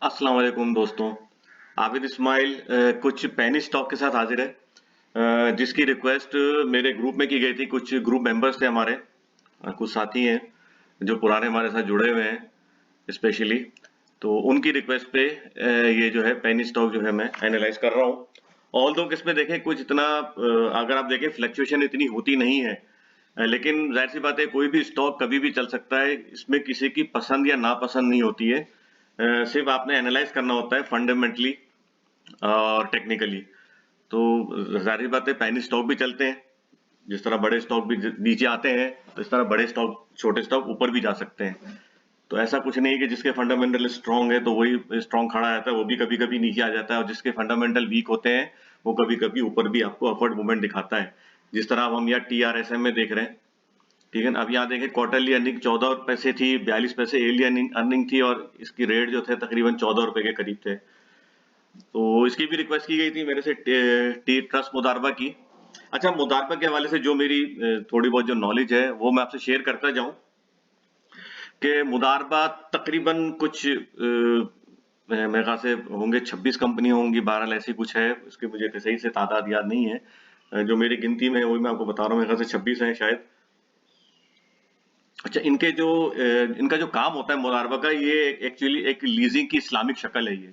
अस्सलाम वालेकुम दोस्तों। आबिद इस्माइल कुछ पेनी स्टॉक के साथ हाजिर है, जिसकी रिक्वेस्ट मेरे ग्रुप में की गई थी। कुछ ग्रुप मेंबर्स थे हमारे, कुछ साथी हैं जो पुराने हमारे साथ जुड़े हुए हैं स्पेशली। तो उनकी रिक्वेस्ट पे ये जो है पेनी स्टॉक जो है मैं एनालाइज कर रहा हूँ। ऑल्दो इसमें देखें कुछ इतना अगर आप देखें फ्लक्चुएशन इतनी होती नहीं है, लेकिन जाहिर सी बात है कोई भी स्टॉक कभी भी चल सकता है। इसमें किसी की पसंद या नापसंद नहीं होती है, सिर्फ आपने एनालाइज करना होता है फंडामेंटली और टेक्निकली। तो जाहिर बात है पेनी स्टॉक भी चलते हैं, जिस तरह बड़े स्टॉक भी नीचे आते हैं तो इस तरह बड़े स्टॉक छोटे स्टॉक ऊपर भी जा सकते हैं। तो ऐसा कुछ नहीं है कि जिसके फंडामेंटल स्ट्रांग है तो वही स्ट्रांग खड़ा रहता है, वो भी कभी कभी नीचे आ जाता है, और जिसके फंडामेंटल वीक होते हैं वो कभी कभी ऊपर भी आपको अपवर्ड मूवमेंट दिखाता है। जिस तरह अब हम यहाँ TRSM में देख रहे हैं, ठीक है ना। अब यहाँ देखें क्वार्टरली अर्निंग 14 पैसे थी, 42 पैसे ईयरली अर्निंग थी, और इसकी रेट जो थे तकरीबन 14 रुपए के करीब थे। तो इसकी भी रिक्वेस्ट की गई थी मेरे से टी ट्रस्ट मुदारबा की। अच्छा, मुदारबा के हवाले से जो मेरी थोड़ी बहुत जो नॉलेज है वो मैं आपसे शेयर करता जाऊं कि मुदारबा तकरीबन कुछ मेरे ख्याल से होंगे 26 कंपनियां होंगी, 12 ऐसी कुछ है। इसकी मुझे सही से तादाद याद नहीं है, जो मेरी गिनती में है वही मैं आपको बता रहा हूँ। मेरे ख्याल से 26 है शायद। अच्छा, इनका जो काम होता है मुदारबा का, ये एक्चुअली एक लीजिंग की इस्लामिक शक्ल है ये।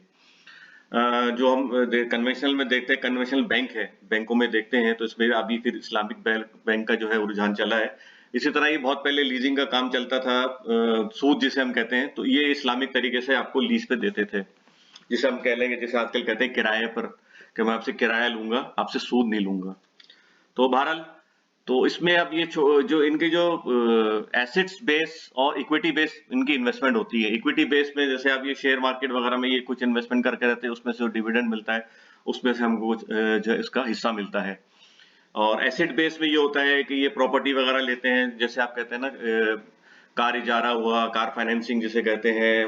जो हम कन्वेंशनल में देखते हैं, कन्वेंशनल बैंक है, बैंकों में देखते हैं, तो इसमें अभी फिर इस्लामिक बैंक का जो है रुझान चला है। इसी तरह ये बहुत पहले लीजिंग का काम चलता था, सूद जिसे हम कहते हैं, तो ये इस्लामिक तरीके से आपको लीज पे देते थे, जिसे हम कह लेंगे, जिसे आजकल कहते हैं किराए पर, कि मैं आपसे किराया लूंगा, आपसे सूद नहीं लूंगा। तो बहरहाल, तो इसमें अब ये जो इनके जो एसेट्स बेस और इक्विटी बेस इनकी इन्वेस्टमेंट होती है। इक्विटी बेस में जैसे आप ये शेयर मार्केट वगैरह में ये कुछ इन्वेस्टमेंट करके रहते हैं, उसमें से जो डिविडेंड मिलता है उसमें से हमको कुछ जो है इसका हिस्सा मिलता है। और एसेट बेस में ये होता है कि ये प्रॉपर्टी वगैरह लेते हैं, जैसे आप कहते हैं ना, कार इजारा हुआ, कार फाइनेंसिंग जिसे कहते हैं,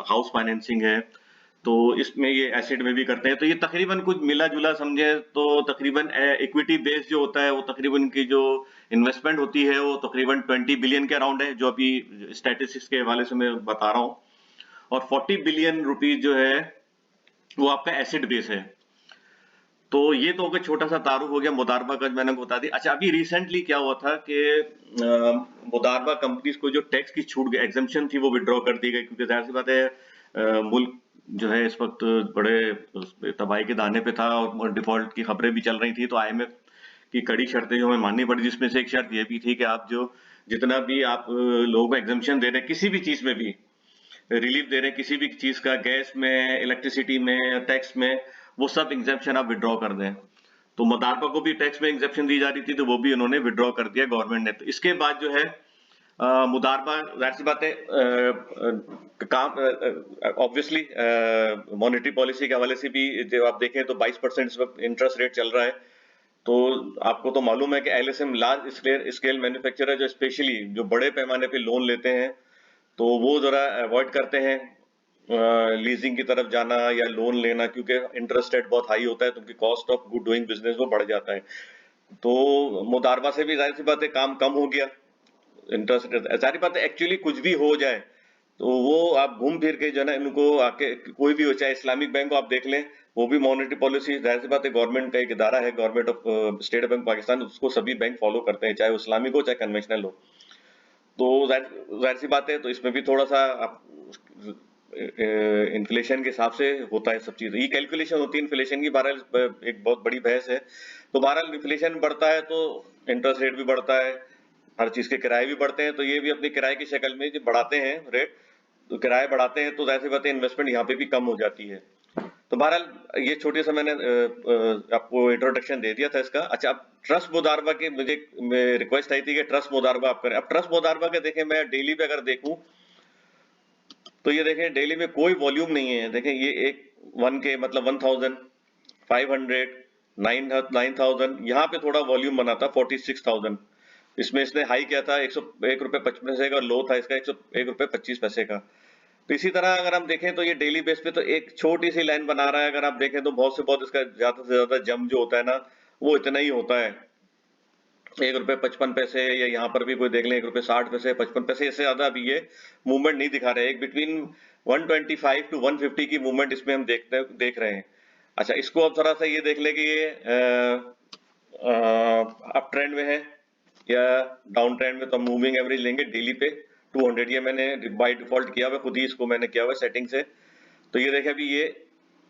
हाउस फाइनेंसिंग है, तो इसमें ये एसिड में भी करते हैं। तो ये तकरीबन कुछ मिला जुला समझे तो तकरीबन इक्विटी बेस जो होता है वो तकरीबन इनकी जो इन्वेस्टमेंट होती है वो तकरीबन 20 बिलियन के अराउंड है, जो अभी स्टैटिस्टिक्स के हवाले से मैं बता रहा हूँ। और 40 बिलियन रुपीज जो है वो आपका एसिड बेस है। तो ये तो हो गया, छोटा सा तारुफ हो गया मुदारबा का, मैंने आपको बता दी। अच्छा, अभी रिसेंटली क्या हुआ था कि मुदारबा कंपनीज को जो टैक्स की छूट एग्जम्पशन थी वो विड्रॉ कर दी गई, क्योंकि जाहिर सी बात है मुल्क जो है इस वक्त बड़े तबाही के दाने पे था और डिफॉल्ट की खबरें भी चल रही थी। तो IMF की कड़ी शर्तें जो हमें माननी पड़ी, जिसमें से एक शर्त ये भी थी कि आप जो जितना भी आप लोगों को एग्जम्पशन दे रहे हैं, किसी भी चीज में भी रिलीफ दे रहे हैं, किसी भी चीज का, गैस में, इलेक्ट्रिसिटी में, टैक्स में, वो सब एग्जम्पशन आप विड्रॉ कर दें। तो मुदारबा को भी टैक्स में एग्जम्पन दी जा रही थी, तो वो भी उन्होंने विड्रॉ कर दिया गवर्नमेंट ने। तो इसके बाद जो है मुदारबा, जाहिर सी बात है काम ऑब्वियसली मॉनेटरी पॉलिसी के हवाले से भी जब आप देखें तो 22% इस वक्त इंटरेस्ट रेट चल रहा है। तो आपको तो मालूम है कि LSM लार्ज स्केल मैन्युफैक्चरर जो स्पेशली जो बड़े पैमाने पे लोन लेते हैं, तो वो जरा अवॉइड करते हैं लीजिंग की तरफ जाना या लोन लेना, क्योंकि इंटरेस्ट रेट बहुत हाई होता है, तो उनकी cost of good doing business वो बढ़ जाता है। तो मुदारबा से भी जाहिर सी बात है काम कम हो गया, इंटरेस्ट रेट। सारी बात है एक्चुअली कुछ भी हो जाए तो वो आप घूम फिर के जो है ना, इनको आके कोई भी हो, चाहे इस्लामिक बैंक को आप देख लें, वो भी मॉनेटरी पॉलिसी, जाहिर सी बात है गवर्नमेंट का एक इदारा है, government of state bank Pakistan, उसको सभी बैंक फॉलो करते हैं, चाहे वो इस्लामिक हो चाहे कन्वेंशनल हो। तो जाहिर सी बात है, तो इसमें भी थोड़ा सा इन्फ्लेशन के हिसाब से होता है सब चीज, ये कैलकुलेशन होती है इन्फ्लेशन की। बहरहाल एक बहुत बड़ी बहस है। तो बहरहाल इन्फ्लेशन बढ़ता है तो इंटरेस्ट रेट भी बढ़ता है, हर चीज के किराए भी बढ़ते हैं, तो ये भी अपनी किराए की शक्ल में जो बढ़ाते हैं रेट, तो किराए बढ़ाते हैं, तो जाहिर सी बात है इन्वेस्टमेंट यहाँ पे भी कम हो जाती है। तो बहरहाल ये छोटे सा मैंने आपको इंट्रोडक्शन दे दिया था इसका। अच्छा, अब ट्रस्ट मुदारबा की मुझे रिक्वेस्ट आई थी कि ट्रस्ट मुदारबा आप करें। अब ट्रस्ट मुदारबा के देखें, मैं डेली पे अगर देखूं तो ये देखें डेली में कोई वॉल्यूम नहीं है। देखें ये एक 1K मतलब 1000, 500, 9000, यहाँ पे थोड़ा वॉल्यूम बना था 46,000। इसमें इसने हाई किया था 101 रुपए 55 पैसे का, लो था इसका 101 रुपए 25 पैसे का। तो इसी तरह अगर हम देखें तो ये डेली बेस पे तो एक छोटी सी लाइन बना रहा है। अगर आप देखें तो बहुत से बहुत इसका ज्यादा से ज्यादा जम जो होता है ना, वो इतना ही होता है। ₹1.55 या यहाँ पर भी कोई देख लें ₹1.60 55 इससे ज्यादा अभी ये मूवमेंट नहीं दिखा रहे हैं। एक बिटवीन 125 टू 150 की मूवमेंट इसमें हम देख रहे हैं। अच्छा, इसको अब थोड़ा सा ये देख ले कि ये अप ट्रेंड में है या डाउन ट्रेंड में। तो हम मूविंग एवरेज लेंगे डेली पे 200, ये मैंने बाय डिफॉल्ट किया हुआ, खुद ही इसको मैंने किया हुआ सेटिंग से। तो ये देखें अभी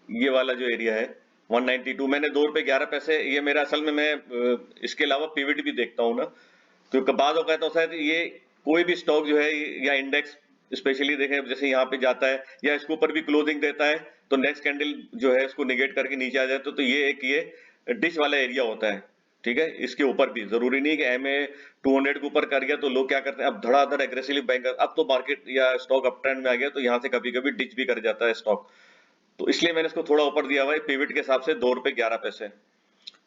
ये वाला जो एरिया है 192, मैंने ₹2.11, ये मेरा असल में मैं इसके अलावा पिवट भी देखता हूँ ना, तो बाद होता है तो शायद ये कोई भी स्टॉक जो है या इंडेक्स स्पेशली देखें, जैसे यहाँ पे जाता है या इसके ऊपर भी क्लोजिंग देता है तो नेक्स्ट कैंडल जो है इसको निगेट करके नीचे आ जाए तो ये डिश वाला एरिया होता है। ठीक है, इसके ऊपर भी जरूरी नहीं कि एमए 200 के ऊपर कर गया तो लोग क्या करते हैं, अब धड़ाधड़ एग्रेसिवली बैंक, अब तो मार्केट या स्टॉक अप ट्रेंड में आ गया तो यहाँ से कभी कभी डिच भी कर जाता है स्टॉक। तो इसलिए मैंने इसको थोड़ा ऊपर दिया हुआ है पिवट के हिसाब से ₹2.11।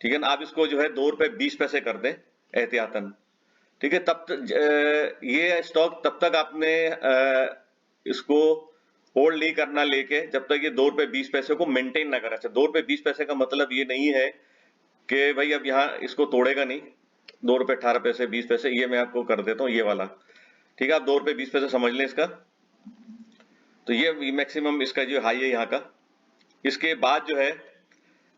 ठीक है ना, आप इसको जो है ₹2.20 कर दें एहतियातन। ठीक है, ये स्टॉक तब तक आपने इसको होल्ड नहीं करना लेके जब तक ये ₹2.20 को मेंटेन ना करें। अच्छा, ₹2.20 का मतलब ये नहीं है कि भाई अब यहाँ इसको तोड़ेगा नहीं। ₹2.18 20 ये मैं आपको कर देता हूँ ये वाला। ठीक है, आप ₹2.20 समझ लें इसका। तो ये मैक्सिमम इसका जो हाई है यहाँ का। इसके बाद जो है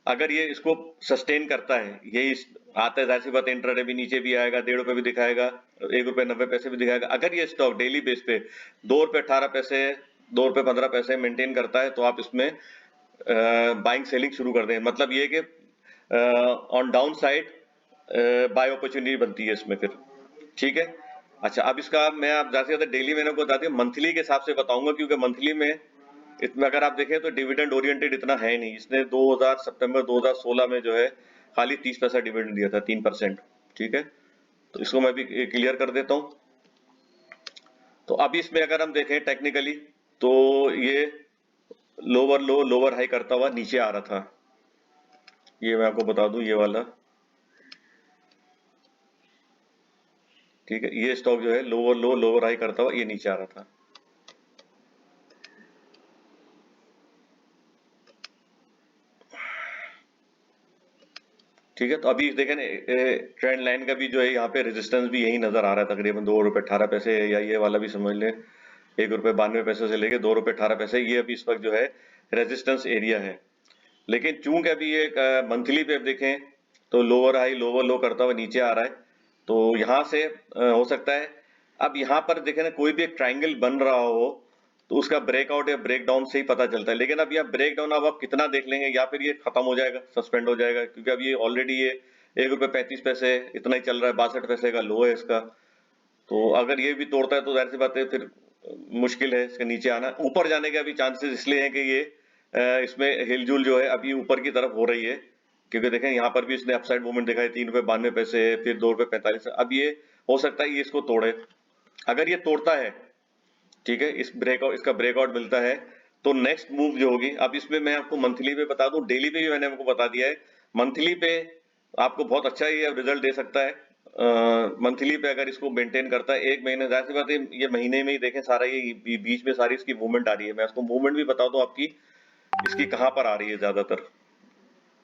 अगर ये इसको सस्टेन करता है, यही आता है, जाहिर सी बात है इंट्राडे भी नीचे भी आएगा, ₹1.5 भी दिखाएगा, ₹1.90 भी दिखाएगा। अगर ये स्टॉक डेली बेस पे ₹2.18 ₹2.15 मेंटेन करता है तो आप इसमें बाइंग सेलिंग शुरू कर दें। मतलब ये कि on down side by opportunity बनती है इसमें फिर। ठीक है, अच्छा अब इसका मैं आप ज्यादा से ज्यादा डेली मैंने को बता दिया, मंथली के हिसाब से बताऊंगा क्योंकि मंथली में इसमें अगर आप देखें तो डिविडेंड ओरिएंटेड इतना है नहीं। इसने 2000 सितंबर 2016 में जो है खाली 30 पैसा डिविडेंड दिया था, 3%। ठीक है, तो इसको मैं भी क्लियर कर देता हूं। तो अभी इसमें अगर हम देखें टेक्निकली तो ये लोअर लो लोअर हाई करता हुआ नीचे आ रहा था। ये मैं आपको बता दूं, ये वाला। ठीक है, ये स्टॉक जो है लोअर लो लोअर हाई करता हुआ ये नीचे आ रहा था। ठीक है, तो अभी देखें ट्रेंड लाइन का भी जो है यहाँ पे रेजिस्टेंस भी यही नजर आ रहा है, तकरीबन ₹2.18 या ये वाला भी समझ लें ₹1.92 से लेके ₹2.18, ये अभी इस वक्त जो है रेजिस्टेंस एरिया है। लेकिन चूंकि अभी ये मंथली पे देखें तो लोअर हाई लोअर लो करता हुआ नीचे आ रहा है, तो यहाँ से हो सकता है अब यहाँ पर देखें ना कोई भी एक ट्राइंगल बन रहा हो तो उसका ब्रेकआउट या ब्रेकडाउन से ही पता चलता है। लेकिन अब यहाँ ब्रेकडाउन अब आप कितना देख लेंगे या फिर ये खत्म हो जाएगा, सस्पेंड हो जाएगा, क्योंकि अब ये ऑलरेडी ये ₹1.35 इतना ही चल रहा है, 62 पैसे का लो है इसका। तो अगर ये भी तोड़ता है तो जाहिर सी बात है फिर मुश्किल है इसके नीचे आना। ऊपर जाने के अभी चांसेस इसलिए हैं कि ये इसमें हिलजुल जो है अभी ऊपर की तरफ हो रही है, क्योंकि देखें यहाँ पर भी इसने अपसाइड मूवमेंट दिखाई ₹3.92, फिर ₹2.45। अब ये हो सकता है ये इसको तोड़े। अगर ये तोड़ता है, ठीक है, इसका ब्रेकआउट मिलता है तो नेक्स्ट मूव जो होगी, अब इसमें मैं आपको मंथली पे बता दूं, डेली पे भी मैंने आपको बता दिया है। मंथली पे आपको बहुत अच्छा ये रिजल्ट दे सकता है। मंथली पे अगर इसको मेंटेन करता है एक महीने, जाहिर सी बात है ये महीने में ही देखें सारा ये बीच में सारी इसकी मूवमेंट आ रही है। मैं इसको मूवमेंट भी बता दूं आपकी इसकी कहां पर आ रही है ज्यादातर।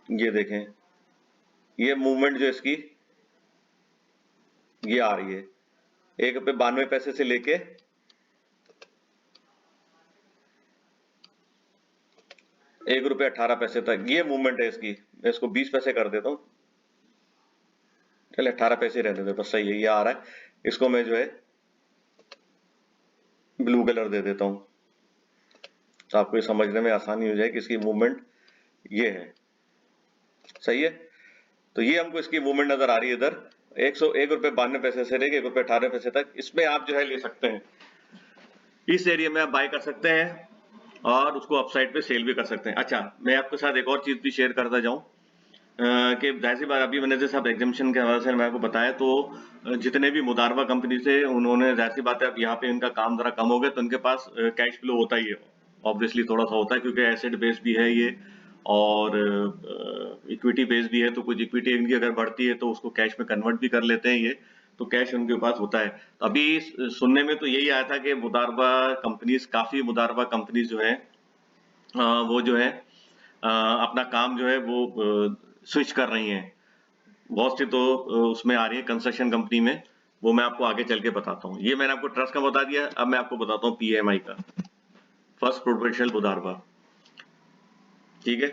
ये देखें, ये मूवमेंट जो इसकी ये आ रही है ₹1.92 से लेके ₹1.18 तक ये मूवमेंट है इसकी। मैं इसको 20 पैसे कर देता हूँ, चले 18 पैसे रहने दे बस, सही है, ये आ रहा है। इसको मैं जो है ब्लू कलर दे देता हूँ तो आपको ये समझने में आसानी हो जाए कि इसकी मूवमेंट ये है। सही है, तो ये हमको इसकी मूवमेंट नजर आ रही है इधर ₹1.92 से लेके ₹1.18 तक। इसमें आप जो है ले सकते हैं, इस एरिया में आप बाय कर सकते हैं और उसको अपसाइड पे सेल भी कर सकते हैं। अच्छा, मैं आपके साथ एक और चीज भी शेयर करता जाऊं कि जाहिर सी बात अभी मैंने जैसे आप एग्जामिशन के हवाले से मैं आपको बताया, तो जितने भी मुदारबा कंपनी से उन्होंने जाहिर सी बात है अब यहाँ पे इनका काम जरा कम हो गया तो उनके पास कैश फ्लो होता ही है, ऑब्वियसली थोड़ा सा होता है क्योंकि एसेट बेस भी है ये और इक्विटी बेस भी है। तो कुछ इक्विटी इनकी अगर बढ़ती है तो उसको कैश में कन्वर्ट भी कर लेते हैं ये, तो कैश उनके पास होता है। तो अभी सुनने में तो यही आया था कि मुदारबा कंपनीज, काफी मुदारबा कंपनीज जो है वो जो है अपना काम जो है वो स्विच कर रही हैं। बहुत सी तो उसमें आ रही है कंस्ट्रक्शन कंपनी में, वो मैं आपको आगे चल के बताता हूँ। ये मैंने आपको ट्रस्ट का बता दिया, अब मैं आपको बताता हूँ पीएमआई का, फर्स्ट प्रोटेक्शन मुदारबा। ठीक है,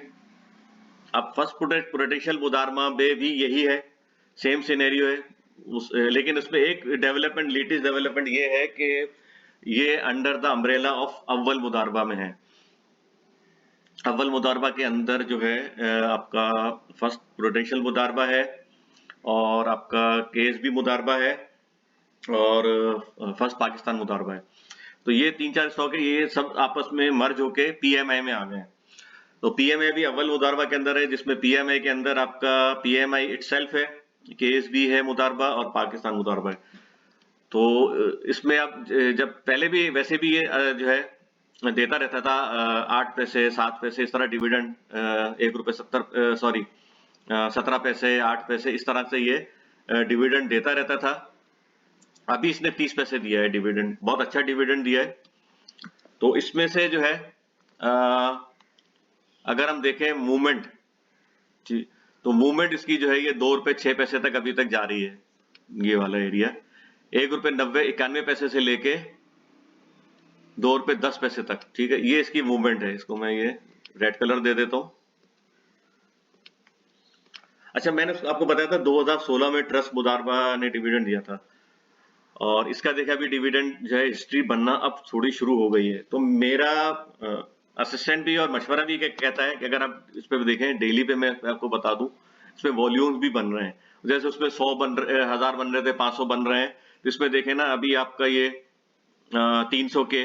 अब फर्स्ट प्रोटेक्शन मुदारमा में भी यही है, सेम सिनेरियो है। लेकिन उसमें एक डेवलपमेंट, लेटेस्ट डेवलपमेंट ये है कि ये अंडर द अम्ब्रेला ऑफ अव्वल मुदारबा में है। अव्वल मुदारबा के अंदर जो है आपका फर्स्ट प्रोटेक्शन मुदारबा है, और आपका केस भी मुदारबा है, और फर्स्ट पाकिस्तान मुदारबा है। तो ये 3-4 स्टॉक है, ये सब आपस में मर्ज होके पीएमआई में आ गए हैं। तो पीएमआई भी अव्वल मुदारबा के अंदर है, जिसमें पीएमआई के अंदर आपका पीएमआई इटसेल्फ है, केस भी है मुदारबा, और पाकिस्तान मुदारबा है। तो इसमें आप जब पहले भी वैसे भी ये जो है देता रहता था 8 पैसे 7 पैसे इस तरह डिविडेंड, 1 रुपए 17 पैसे 8 पैसे इस तरह से ये डिविडेंड देता रहता था। अभी इसने 30 पैसे दिया है डिविडेंड, बहुत अच्छा डिविडेंड दिया है। तो इसमें से जो है अगर हम देखें मूवमेंट, तो मूवमेंट इसकी जो है ये 2 रुपए 6 पैसे तक अभी तक जा रही है, ये वाला एरिया 1 रुपए 90-91 पैसे से लेके 2 रुपए 10 पैसे तक। ठीक है, ये इसकी मूवमेंट है। इसको मैं ये रेड कलर दे देता हूं। अच्छा, मैंने आपको बताया था 2016 में ट्रस्ट मुदारबा ने डिविडेंड दिया था, और इसका देखा अभी डिविडेंड जो है हिस्ट्री बनना अब थोड़ी शुरू हो गई है। तो मेरा असिस्टेंट भी और मशवरा भी कहता है कि अगर आप इस पे देखें डेली पे, मैं आपको बता दूं इसमें वॉल्यूम्स भी बन रहे हैं, जैसे उसमें 100 बन रहे, 1000 बन रहे थे, 500 बन रहे हैं। तो इसमें देखें ना, अभी आपका ये 300 के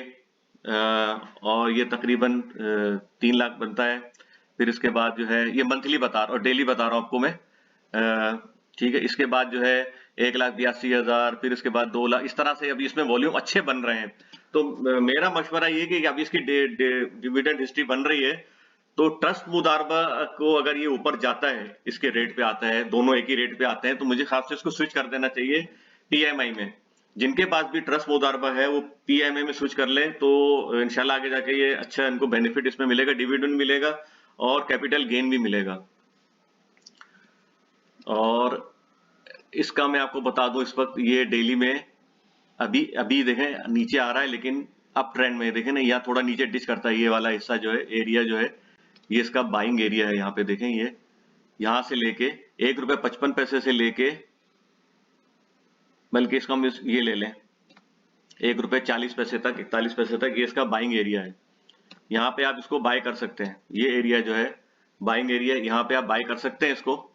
और ये तकरीबन 3 लाख बनता है। फिर इसके बाद जो है ये मंथली बता रहा हूँ और डेली बता रहा हूँ आपको मैं। ठीक है, इसके बाद जो है 1,82,000, फिर इसके बाद 2 लाख, इस तरह से अभी इसमें वॉल्यूम अच्छे बन रहे हैं। तो मेरा मशवरा ये कि अभी इसकी डिविडेंड हिस्ट्री बन रही है, तो ट्रस्ट मुदारबा को अगर ये ऊपर जाता है, इसके रेट पे आता है, दोनों एक ही रेट पे आते हैं, तो मुझे खास से इसको स्विच कर देना चाहिए पीएमआई में। जिनके पास भी ट्रस्ट मुदारबा है वो पीएमआई में स्विच कर लें, तो इंशाल्लाह आगे जाके ये अच्छा इनको बेनिफिट इसमें मिलेगा, डिविडेंड मिलेगा और कैपिटल गेन भी मिलेगा। और इसका मैं आपको बता दूं, इस वक्त ये डेली में अभी देखें नीचे आ रहा है, लेकिन अप ट्रेंड में देखें ना, यहाँ थोड़ा नीचे डिच करता है। ये वाला हिस्सा जो है, एरिया जो है, ये इसका बाइंग एरिया है। यहाँ पे देखें, ये यहाँ से लेके 1 रुपए 55 पैसे से लेके, बल्कि इसको हम ये ले लें 1 रुपए 40 पैसे तक, 41 पैसे तक, ये इसका बाइंग एरिया है। यहाँ पे आप इसको बाय कर सकते हैं। ये एरिया जो है बाइंग एरिया, यहाँ पे आप बाय कर सकते हैं इसको,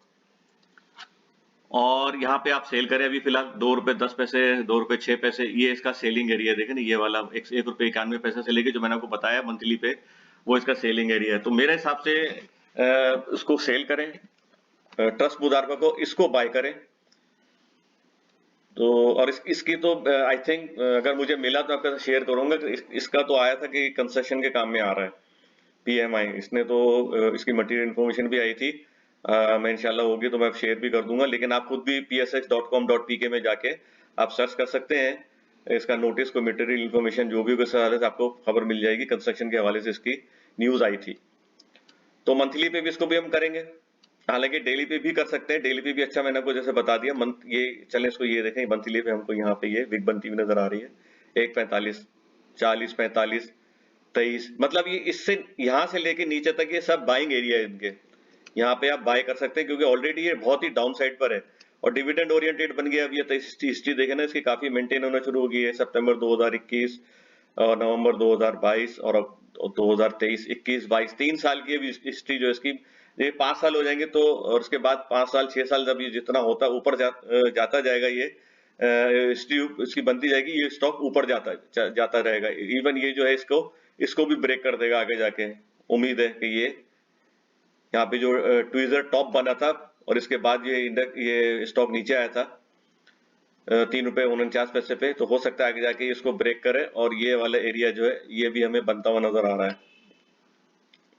और यहाँ पे आप सेल करें अभी फिलहाल 2 रुपए 10 पैसे, 2 रुपए 6 पैसे, ये इसका सेलिंग एरिया देखें ना, ये वाला 1 रुपए 91 पैसे से लेके जो मैंने आपको बताया मंथली पे, वो इसका सेलिंग एरिया है। तो मेरे हिसाब से उसको सेल करें, ट्रस्ट मुदारबा को, इसको बाय करें। तो और इसकी तो आई थिंक अगर मुझे मिला तो आपके साथ शेयर करूंगा। इसका तो आया था कि कंस्ट्रक्शन के काम में आ रहा है पीएमआई, इसने तो इसकी मटेरियल इन्फॉर्मेशन भी आई थी। मैं इंशाल्लाह होगी तो मैं शेयर भी कर दूंगा, लेकिन आप खुद भी psx.com.pk में जाके आप सर्च कर सकते हैं इसका नोटिस को, मटेरियल इन्फॉर्मेशन जो भी उस हवाले से आपको खबर मिल जाएगी। कंस्ट्रक्शन के हवाले से इसकी न्यूज आई थी। तो मंथली पे भी इसको भी हम करेंगे, हालांकि डेली पे भी कर सकते हैं। डेली पे भी अच्छा, मैंने आपको जैसे बता दिया। मंथ ये चले, इसको ये देखें, मंथली पे हमको यहाँ पे ये विग बनती हुई नजर आ रही है 1.45, 40, 45, 23, मतलब ये इससे यहाँ से लेके नीचे तक ये सब बाइंग एरिया है इनके। यहाँ पे आप बाय कर सकते हैं, क्योंकि ऑलरेडी ये बहुत ही डाउन साइड पर है और डिविडेंड ओरिएंटेड बन गया। अब ये हिस्ट्री देखे ना, इसकी काफी मेंटेन होना शुरू हो गई है। सितंबर 2021 और नवंबर 2022 और अब 2023, 21, 22, 3 साल की हिस्ट्री जो इसकी, ये 5 साल हो जाएंगे तो, और उसके बाद 5 साल 6 साल जब ये जितना होता ऊपर जाता जाएगा, ये हिस्ट्री इसकी बनती जाएगी, ये स्टॉक ऊपर जाता रहेगा। इवन ये जो है इसको भी ब्रेक कर देगा आगे जाके। उम्मीद है कि ये यहाँ पे जो ट्विजर टॉप बना था और इसके बाद ये स्टॉक नीचे आया था 3 रुपए 49 पैसे पे, तो हो सकता है आगे जाके इसको ब्रेक करे और ये वाला एरिया जो है ये भी हमें बनता हुआ नजर आ रहा है।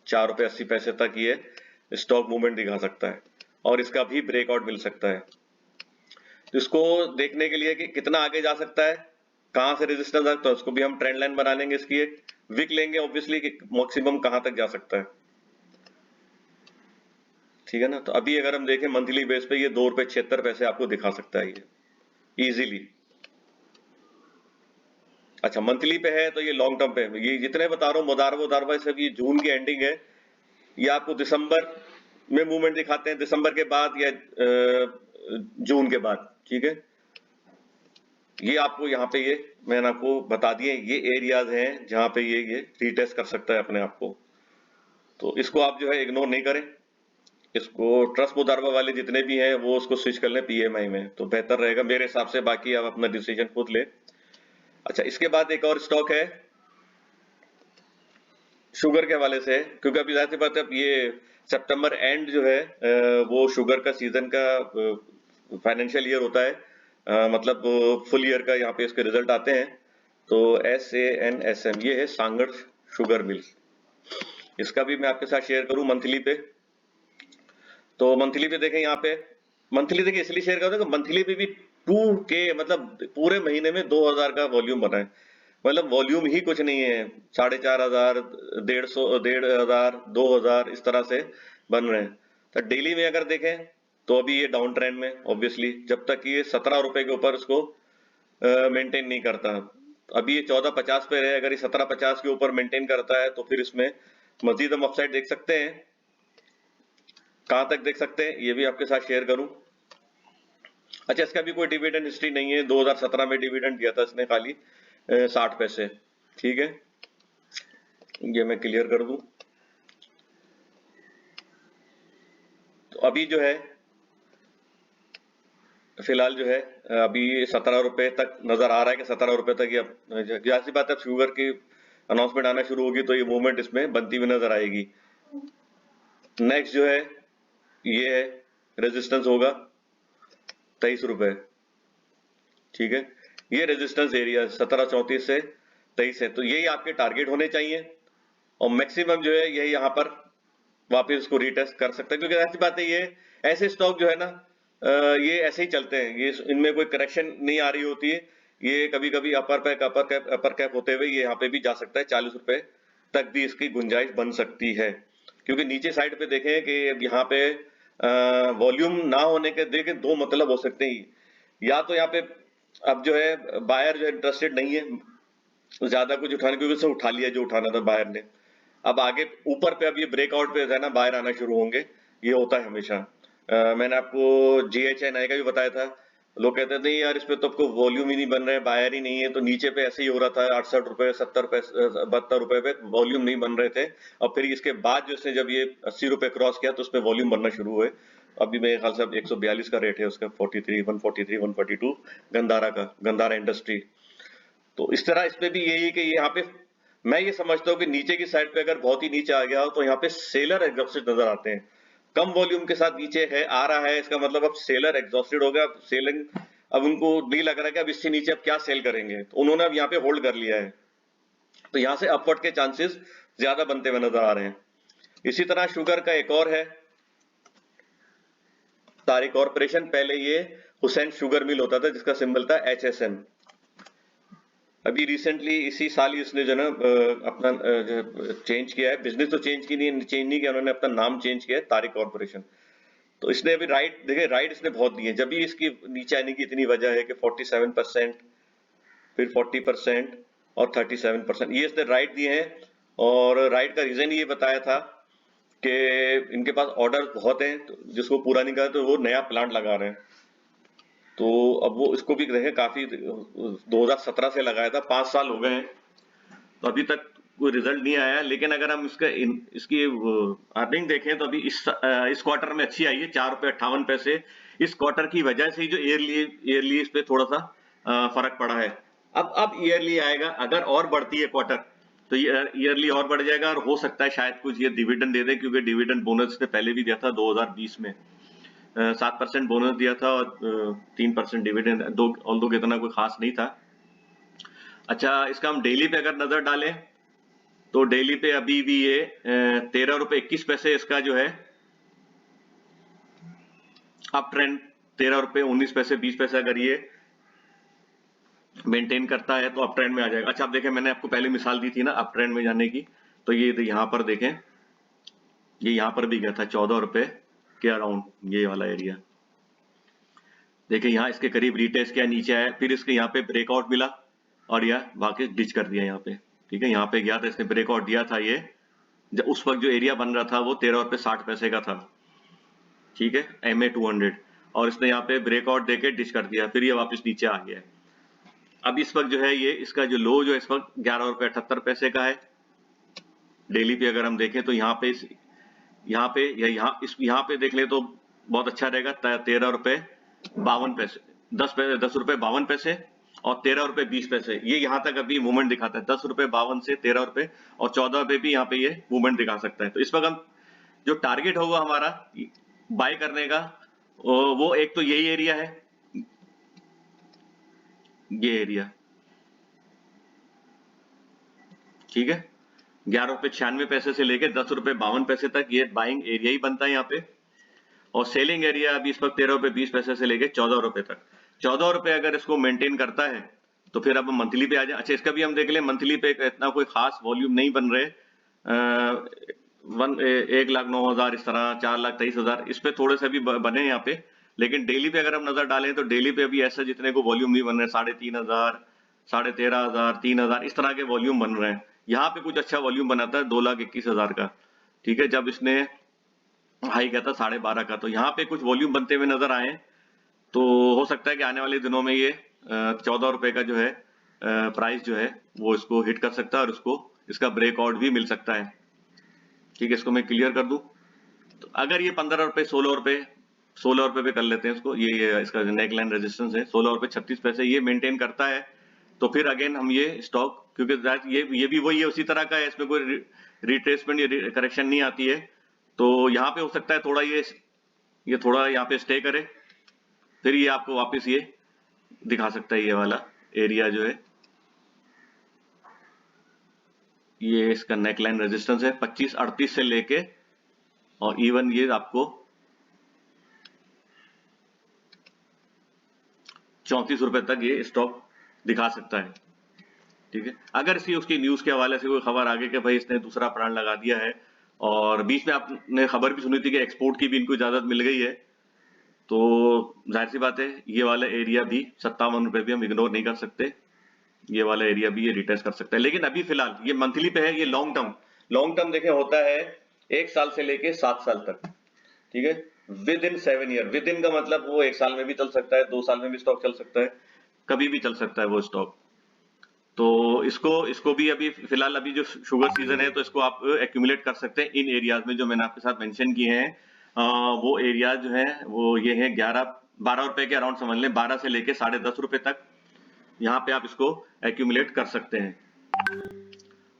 4 रुपए 80 पैसे तक ये स्टॉक मूवमेंट दिखा सकता है और इसका भी ब्रेकआउट मिल सकता है। तो इसको देखने के लिए कि कितना आगे जा सकता है, कहां से रेजिस्टेंस है, तो उसको भी हम ट्रेंड लाइन बना लेंगे। इसकी एक विक लेंगे ऑब्वियसली कि मैक्सिमम कहां तक जा सकता है। ठीक है ना। तो अभी अगर हम देखें मंथली बेस पे ये 2 रुपए 76 पैसे आपको दिखा सकता है ये इजीली। अच्छा मंथली पे है तो ये लॉन्ग टर्म पे है। ये जितने बता रहा हूँ मुदारबा सब ये जून की एंडिंग है, ये आपको दिसंबर में मूवमेंट दिखाते हैं, दिसंबर के बाद या जून के बाद। ठीक है, ये आपको यहाँ पे ये मैंने आपको बता दिए ये एरियाज हैं जहां पे ये रीटेस्ट कर सकता है अपने आप को। तो इसको आप जो है इग्नोर नहीं करें, इसको ट्रस्ट मुदारबा वाले जितने भी हैं वो उसको स्विच कर लें पीएमआई में तो बेहतर रहेगा मेरे हिसाब से। बाकी आप अपना डिसीजन खुद ले। अच्छा इसके बाद एक और स्टॉक है शुगर के हवाले से, क्योंकि अभी जाहिर सी बात है अब ये सितंबर एंड जो है वो शुगर का सीजन का फाइनेंशियल ईयर होता है, मतलब फुल ईयर का यहाँ पे इसके रिजल्ट आते हैं। तो SANSM ये है सांगड़ शुगर मिल, इसका भी मैं आपके साथ शेयर करूं मंथली पे। तो मंथली पे देखें यहाँ पे, मंथली देखिए इसलिए शेयर करते हैं कि मंथली पे भी 2K मतलब पूरे महीने में 2000 का वॉल्यूम बना है, मतलब वॉल्यूम ही कुछ नहीं है, 4500 150 2000 इस तरह से बन रहे हैं। तो डेली में अगर देखें तो अभी ये डाउन ट्रेंड में ऑब्वियसली जब तक ये 17 रुपए के ऊपर इसको मेंटेन नहीं करता। अभी ये 1450 पे रहे, अगर ये 1750 के ऊपर मेंटेन करता है तो फिर इसमें मजीद हम अपसाइड देख सकते हैं। कहां तक देख सकते हैं ये भी आपके साथ शेयर करूं। अच्छा इसका भी कोई डिविडेंड हिस्ट्री नहीं है, 2017 में डिविडेंड दिया था इसने खाली 60 पैसे। ठीक है, ये मैं क्लियर कर दूं। तो अभी जो है फिलहाल जो है अभी 17 रुपए तक नजर आ रहा है कि 17 रुपए तक ये जैसी बात है शुगर की अनाउंसमेंट आना शुरू होगी तो ये मूवमेंट इसमें बनती हुई नजर आएगी। नेक्स्ट जो है ये है रेजिस्टेंस होगा 23 रुपए। ठीक है, ये रेजिस्टेंस एरिया 1734 से 23 है, तो यही आपके टारगेट होने चाहिए और मैक्सिमम जो है यही यहाँ पर वापस इसको रीटेस्ट कर सकते हैं, क्योंकि ऐसी बात है ये ऐसे स्टॉक जो है ना ये ऐसे ही चलते हैं, ये इनमें कोई करेक्शन नहीं आ रही होती है, ये कभी कभी अपर कैप होते हुए ये यहाँ पे भी जा सकता है, 40 रुपए तक भी इसकी गुंजाइश बन सकती है। क्योंकि नीचे साइड पे देखें कि यहाँ पे वॉल्यूम ना होने के देखें दो मतलब हो सकते हैं, या तो यहाँ पे अब जो है बायर जो इंटरेस्टेड नहीं है ज्यादा कुछ उठाने, क्योंकि उसने उठा लिया जो उठाना था बायर ने, अब आगे ऊपर पे अब ये ब्रेकआउट पे है ना बाहर आना शुरू होंगे, ये होता है हमेशा। मैंने आपको GHNI का भी बताया था, लोग कहते थे यार इस पे तो आपको वॉल्यूम ही नहीं बन रहा है, बायर ही नहीं है, तो नीचे पे ऐसे ही हो रहा था 68 रुपए 70 पैसे 72 रुपए पे वॉल्यूम नहीं बन रहे थे, और फिर इसके बाद जो इसने जब ये 80 रुपए क्रॉस किया तो उसमें वॉल्यूम बनना शुरू हुए। अभी मेरे ख्याल से अब 142 का रेट है उसका, 143 142 गंधारा इंडस्ट्री। तो इस तरह इसमें भी यही है कि यहाँ पे मैं ये समझता हूँ कि नीचे की साइड पे अगर बहुत ही नीचे आ गया हो तो यहाँ पे सेलर एग्जॉस्टेड नजर आते हैं, कम वॉल्यूम के साथ नीचे है आ रहा है, इसका मतलब अब सेलर एग्जॉस्टेड हो गया, सेलिंग अब उनको नहीं लग रहा है कि अब इससे नीचे अब क्या सेल करेंगे, तो उन्होंने अब यहाँ पे होल्ड कर लिया है, तो यहाँ से अपवर्ड के चांसेस ज्यादा बनते हुए नजर आ रहे हैं। इसी तरह शुगर का एक और है तारी कॉर्पोरेशन, पहले ये हुसैन शुगर मिल होता था जिसका सिंबल था HSM। अभी रिसेंटली इसी साल ही इसने जो ना अपना चेंज किया है, बिजनेस तो चेंज नहीं किया उन्होंने, अपना नाम चेंज किया है तारिक कॉर्पोरेशन। तो इसने अभी राइट देखिए, राइट इसने बहुत दिए, जब भी इसकी नीचे आने की इतनी वजह है कि 47% फिर 40% और 37% ये इसने राइट दिए हैं, और राइट का रीजन ये बताया था कि इनके पास ऑर्डर बहुत हैं, तो जिसको पूरा नहीं करा तो वो नया प्लांट लगा रहे हैं। तो अब वो इसको भी देखें काफी 2017 से लगाया था, 5 साल हो गए हैं, तो अभी तक कोई रिजल्ट नहीं आया। लेकिन अगर हम इसकी अर्निंग देखें तो अभी इस क्वार्टर में अच्छी आई है, 4 रुपए 58 पैसे इस क्वार्टर की वजह से ही जो ईयरली इस पे थोड़ा सा फर्क पड़ा है। अब ईयरली आएगा, अगर और बढ़ती है क्वार्टर तो ईयरली और बढ़ जाएगा, और हो सकता है शायद कुछ ये डिविडेंड दे दे, क्योंकि डिविडेंड बोनस ने पहले भी दिया था 2020 में 7% बोनस दिया था और 3% डिविडेंड, ऑल्दो इतना कोई खास नहीं था। अच्छा इसका हम डेली पे अगर नजर डालें तो डेली पे अभी भी ये 13 रुपए 21 पैसे इसका जो है अप ट्रेंड, 13 रुपए 19 पैसे 20 पैसे अगर ये मेंटेन करता है तो अप ट्रेंड में आ जाएगा। अच्छा आप देखें मैंने आपको पहले मिसाल दी थी ना अप ट्रेंड में जाने की, तो ये यहाँ पर देखें ये यहाँ पर भी गया था 14 रुपए के अराउंड ये वाला एरिया। देखिए यहाँ इसके करीब रीटेस्ट किया, नीचे आया, फिर इसके यहाँ पे ब्रेकआउट मिला और यह वाकई डिच कर दिया यहाँ पे। ठीक है, यहाँ पे गया था, इसने ब्रेकआउट दिया था। ये जब उस वक्त जो एरिया बन रहा था वो 13 रुपए 60 पैसे का था। ठीक है, MA200, और इसने यहाँ पे ब्रेकआउट देके डिच कर दिया, फिर ये वापस नीचे आ गया। अब इस वक्त जो है ये इसका जो लो जो है इस वक्त 11 रुपए 78 पैसे का है। डेली पे अगर हम देखें तो यहाँ पे यहाँ पे या यहाँ पे देख ले तो बहुत अच्छा रहेगा। 13 रुपए 52 पैसे, 10 रुपए 52 पैसे और 13 रुपए 20 पैसे, ये यहाँ तक अभी मूवमेंट दिखाता है। 10 रुपए 52 से 13 रुपए और 14 रुपए भी यहाँ पे ये मूवमेंट दिखा सकता है। तो इस वक्त हम जो टारगेट होगा हमारा बाय करने का वो एक तो यही एरिया है, ये एरिया। ठीक है, 11 रुपए 96 पैसे से लेके 10 रुपए 52 पैसे तक ये बाइंग एरिया ही बनता है यहाँ पे। और सेलिंग एरिया अभी इस वक्त 13 रुपए 20 पैसे से लेके 14 रुपए तक। 14 रुपए अगर इसको मेंटेन करता है तो फिर अब मंथली पे आ जाए। अच्छा, इसका भी हम देख लें, मंथली पे इतना कोई खास वॉल्यूम नहीं बन रहे। 1,09,000 इस तरह, 4,23,000 इस पे थोड़े से भी बने यहाँ पे। लेकिन डेली पे अगर हम नजर डालें तो डेली पे अभी ऐसा जितने को वॉल्यूम नहीं बन रहे। 3,500, 13,500, 3,000 इस तरह के वॉल्यूम बन रहे हैं। यहाँ पे कुछ अच्छा वॉल्यूम बनाता है 2,21,000 का। ठीक है, जब इसने हाई किया था 12.5 का, तो यहाँ पे कुछ वॉल्यूम बनते हुए नजर आए। तो हो सकता है कि आने वाले दिनों में ये 14 रुपए का जो है प्राइस जो है वो इसको हिट कर सकता है और उसको इसका ब्रेकआउट भी मिल सकता है। ठीक है, इसको मैं क्लियर कर दूं तो अगर ये 15 रुपए 16 रुपए पे कर लेते हैं इसको, ये इसका नेकलाइन रेजिस्टेंस है 16 रुपए 36 पैसे, ये मेंटेन करता है तो फिर अगेन हम ये स्टॉक, क्योंकि ये भी वही है, उसी तरह का है, इसमें कोई रिट्रेसमेंट या करेक्शन नहीं आती है। तो यहाँ पे हो सकता है थोड़ा ये थोड़ा यहाँ पे स्टे करे, फिर ये आपको वापस ये दिखा सकता है। ये वाला एरिया जो है ये इसका नेकलाइन रेजिस्टेंस है 25.38 से लेके और इवन ये आपको 34 रुपए तक ये स्टॉक दिखा सकता है। ठीक है, अगर उसकी न्यूज के हवाले से कोई खबर आगे कि भाई इसने दूसरा प्लांट लगा दिया है, और बीच में आपने खबर भी सुनी थी कि एक्सपोर्ट की भी इनको इजाजत मिल गई है, तो जाहिर सी बात है ये वाला एरिया भी 57 रुपए भी हम इग्नोर नहीं कर सकते। ये वाला एरिया भी ये रिटेस्ट कर सकता है। लेकिन अभी फिलहाल ये मंथली पे है, ये लॉन्ग टर्म देखें होता है 1 साल से लेके 7 साल तक। ठीक है, with in 7 year, with in का मतलब वो 1 साल में भी चल सकता है, 2 साल में भी स्टॉक चल सकता है, कभी भी चल सकता है वो स्टॉक। तो इसको भी अभी फिलहाल अभी जो शुगर सीजन है तो इसको आप एक्यूमुलेट कर सकते हैं इन एरियाज में जो मैंने आपके साथ मेंशन किए हैं। वो एरिया जो है वो ये है 12 रुपए के अराउंड समझ लें, 12 से लेके 10.5 रुपए तक यहाँ पे आप इसको एक्यूमुलेट कर सकते हैं।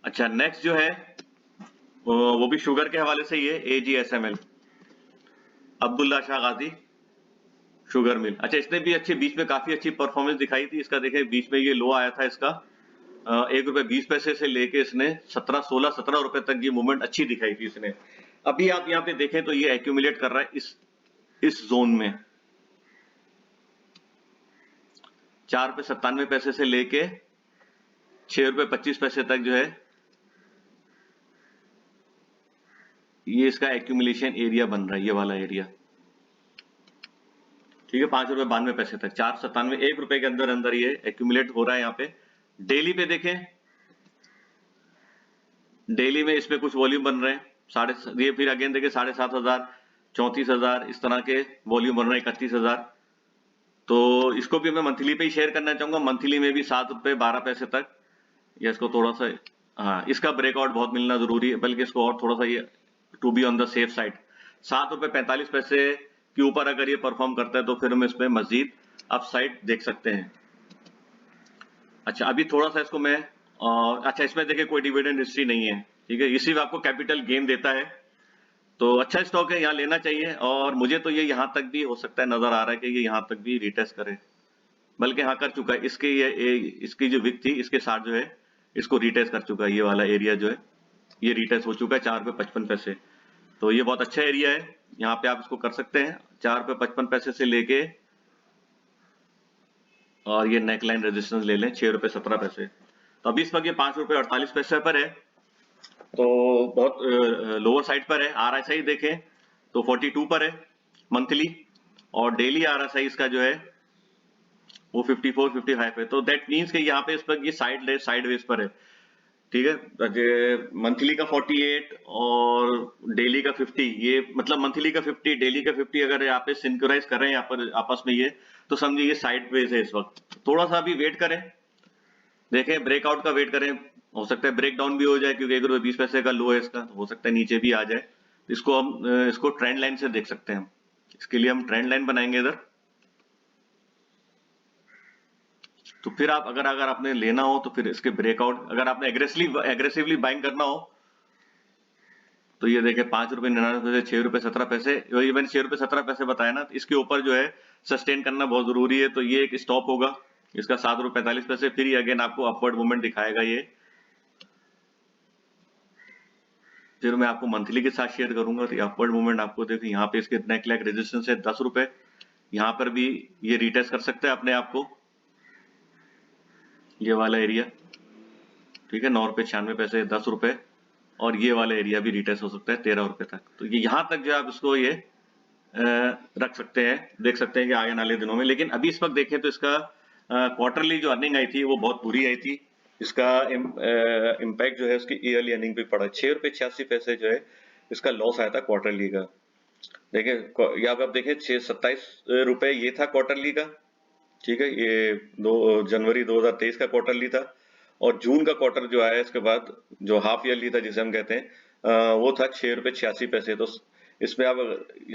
अच्छा, नेक्स्ट जो है वो भी शुगर के हवाले से ही है, AGSML, अब्दुल्ला शाह गाजी शुगर मिल। अच्छा, इसने भी अच्छी बीच में काफी अच्छी परफॉर्मेंस दिखाई थी। इसका देखें बीच में ये लो आया था इसका 1 रुपए 20 पैसे से लेके इसने 17 रुपए तक ये मूवमेंट अच्छी दिखाई थी इसने। अभी आप यहाँ पे देखें तो ये एक्यूमुलेट कर रहा है इस जोन में 4 रुपए 97 पैसे से लेके 6 रुपए 25 पैसे तक जो है ये इसका एक्यूमुलेशन एरिया बन रहा है, ये वाला एरिया। ठीक है, 5 रुपए 92 पैसे तक, 497 1 रुपए के अंदर अंदर ये एक्यूमुलेट हो रहा है यहाँ पे। डेली पे देखें, डेली में इसमें कुछ वॉल्यूम बन रहे हैं ये फिर अगेन देखें 7,500, 34,000 इस तरह के वॉल्यूम बन रहे हैं, 31,000। तो इसको भी मैं मंथली पे ही शेयर करना चाहूंगा। मंथली में भी 7 रुपए 12 पैसे तक, या इसको थोड़ा सा इसका ब्रेकआउट बहुत मिलना जरूरी है, बल्कि इसको और थोड़ा सा ये to be on the safe side 7 रुपए 45 पैसे के ऊपर अगर ये परफॉर्म करता है तो फिर हम इसमें मजीद अपसाइड देख सकते हैं। अच्छा, अभी थोड़ा सा इसको मैं अच्छा, इसमें देखिए कोई डिविडेंड हिस्ट्री नहीं है। ठीक है, इसी आपको कैपिटल गेन देता है, तो अच्छा स्टॉक है, यहाँ लेना चाहिए। और मुझे तो ये यहाँ तक भी हो सकता है नजर आ रहा है कि ये यहाँ तक भी रिटेस्ट करे, बल्कि हाँ कर चुका है। इसकी जो विक थी इसके साथ जो है इसको रिटेस्ट कर चुका है। ये वाला एरिया जो है ये रिटेस्ट हो चुका है 4 रुपए 55 पैसे। तो ये बहुत अच्छा एरिया है, यहाँ पे आप इसको कर सकते हैं 4 रुपए 55 पैसे से लेके, और ये नेकलाइन रेजिस्टेंस ले लें 6 रुपए 17 पैसे। तो अभी इस वक्त ये 5 रुपए 48 पैसे पर है, तो बहुत लोअर साइड पर है। RSI देखें तो 42 पर है, मंथली, और डेली RSI इसका जो है वो 54 55 है। तो दैट मींस कि यहाँ पे इस पर ये साइडवेज पर है, ठीक है। मंथली का 48 और डेली का 50, ये मतलब मंथली का 50 डेली का 50 अगर यहाँ पे सिंक्रोनाइज कर रहे हैं यहाँ पर आपस में ये, तो समझिए ये साइडवेज है इस वक्त। थोड़ा सा अभी वेट करें, देखें ब्रेकआउट का वेट करें, हो सकता है ब्रेक डाउन भी हो जाए क्योंकि 1 रुपये 20 पैसे का लो है इसका, तो हो सकता है नीचे भी आ जाए। इसको हम इसको ट्रेंड लाइन से देख सकते हैं। इसके लिए हम ट्रेंड लाइन बनाएंगे इधर। तो फिर आप अगर अगर आपने लेना हो तो फिर इसके ब्रेकआउट, अगर आपने एग्रेसिवली बाइंग करना हो तो ये देखें 5 रुपये 99 पैसे, 6 रुपये 17 पैसे, ये मैंने 6 रुपये 17 पैसे बताया ना, तो इसके ऊपर जो है सस्टेन करना बहुत जरूरी है। तो ये एक स्टॉप होगा इसका 7 रुपये 45 पैसे, फिर ये अगेन आपको अपवर्ड मूवमेंट दिखाएगा ये। फिर मैं आपको मंथली के साथ शेयर करूंगा, तो अपवर्ड मूवमेंट आपको देखिए यहाँ पे इसके नेक लेग रेजिस्टेंस है 10 रुपए, यहाँ पर भी ये रिटेस्ट कर सकता है अपने आप को, ये वाला एरिया, ठीक है, 9 रुपये 96 पैसे 10 रुपए, और ये वाला एरिया भी रिटेस्ट हो सकता है 13 रुपए तक। तो ये यहाँ तक जो आप इसको ये रख सकते हैं, देख सकते हैं कि आगे वाले दिनों में। लेकिन अभी इस वक्त देखें तो इसका क्वार्टरली जो अर्निंग आई थी वो बहुत बुरी आई थी। इसका इम्पैक्ट जो है उसकी ईयरली अर्निंग पे पड़ा, 6 रुपये 86 पैसे जो है इसका लॉस आया था क्वार्टरली का। देखिए यहाँ पे आप देखें 27 रुपए ये था क्वार्टरली का, ठीक है, ये 2 जनवरी 2023 का क्वार्टरली था। और जून का क्वार्टर जो आया इसके बाद जो हाफ ईयरली था जिसे हम कहते हैं वो था 6 रुपये 86 पैसे। तो इसमें आप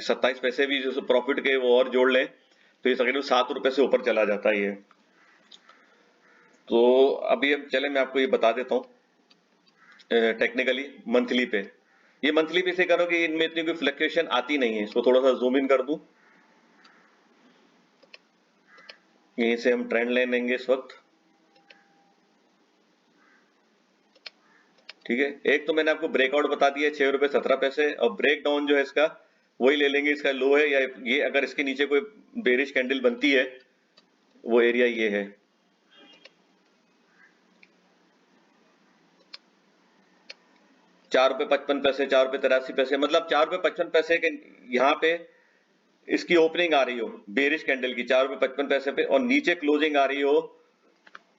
27 पैसे भी जो प्रॉफिट के वो और जोड़ लें तो ये तकरीबन 7 रुपए से ऊपर चला जाता है ये। तो अभी अब चले मैं आपको ये बता देता हूँ टेक्निकली मंथली पे। ये मंथली पे से करो कि इनमें इतनी कोई फ्लक्चुएशन आती नहीं है। इसको थोड़ा सा जूम इन कर दूं, यहीं से हम ट्रेंड लाइन लेंगे इस वक्त, ठीक है। एक तो मैंने आपको ब्रेकआउट बता दिया 6 रुपये 17 पैसे, और ब्रेक डाउन जो है इसका वही ले लेंगे, इसका लो है, या ये अगर इसके नीचे कोई बेरिश कैंडल बनती है वो एरिया ये है, 4 रुपये 55 पैसे 4 रुपये 83 पैसे, मतलब 4 रुपये 55 पैसे के यहाँ पे इसकी ओपनिंग आ रही हो बेरिश कैंडल की 4 रुपये 55 पैसे पे, और नीचे क्लोजिंग आ रही हो,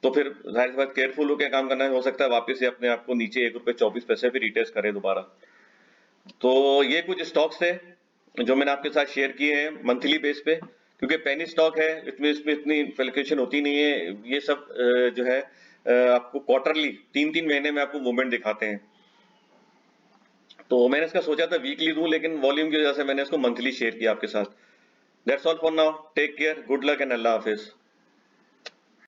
तो फिर जाहिर सी बात केयरफुल होकर काम करना है। हो सकता है वापस से अपने आप को नीचे 1 रुपये 24 पैसे पे रिटेस्ट करे दोबारा। तो ये कुछ स्टॉक्स थे जो मैंने आपके साथ शेयर किए हैं मंथली बेस पे, क्योंकि पेनी स्टॉक है इसमें इतनी फ्लक्चुएशन होती नहीं है। ये सब जो है आपको क्वार्टरली 3-3 महीने में आपको मूवमेंट दिखाते हैं। तो मैंने इसका सोचा था वीकली दूं, लेकिन वॉल्यूम की वजह से मैंने इसको मंथली शेयर किया आपके साथ। That's all for now, take care, good luck and अल्लाह हाफिज।